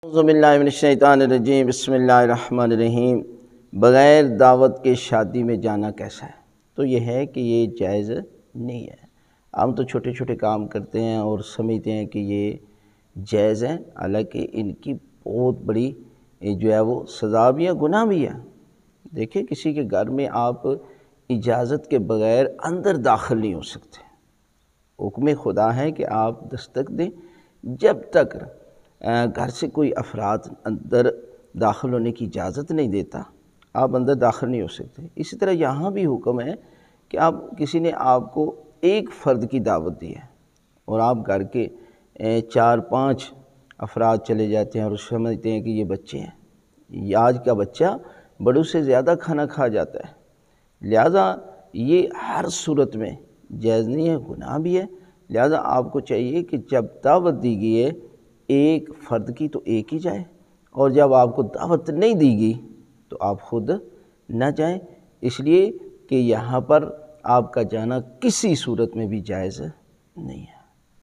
اعوذ باللہ من الشیطان الرجیم، بسم اللہ الرحمن الرحیم۔ بغیر دعوت کے شادی میں جانا کیسا ہے؟ تو یہ ہے کہ یہ جائز نہیں ہے۔ ہم تو چھوٹے چھوٹے کام کرتے ہیں اور سمجھتے ہیں کہ یہ جائز ہیں، حالانکہ ان کی بہت بڑی جو ہے وہ سزا بھی ہے، گناہ بھی ہے۔ دیکھیں، کسی کے گھر میں آپ اجازت کے بغیر اندر داخل نہیں ہو سکتے۔ حکم خدا ہے کہ آپ دستک دیں، جب تک گھر سے کوئی افراد اندر داخل ہونے کی اجازت نہیں دیتا آپ اندر داخل نہیں ہو سکتے۔ اسی طرح یہاں بھی حکم ہے کہ کسی نے آپ کو ایک فرد کی دعوت دی ہے اور آپ گھر کے 4-5 افراد چلے جاتے ہیں اور سمجھتے ہیں کہ یہ بچے ہیں۔ آج کا بچہ بڑوں سے زیادہ کھانا کھا جاتا ہے، لہذا یہ ہر صورت میں جائز نہیں ہے، گناہ بھی ہے۔ لہذا آپ کو چاہیے کہ جب دعوت دی گئی ہے ایک فرد کی تو ایک ہی جائے، اور جب آپ کو دعوت نہیں دی گئی تو آپ خود نہ جائیں، اس لیے کہ یہاں پر آپ کا جانا کسی صورت میں بھی جائز نہیں ہے۔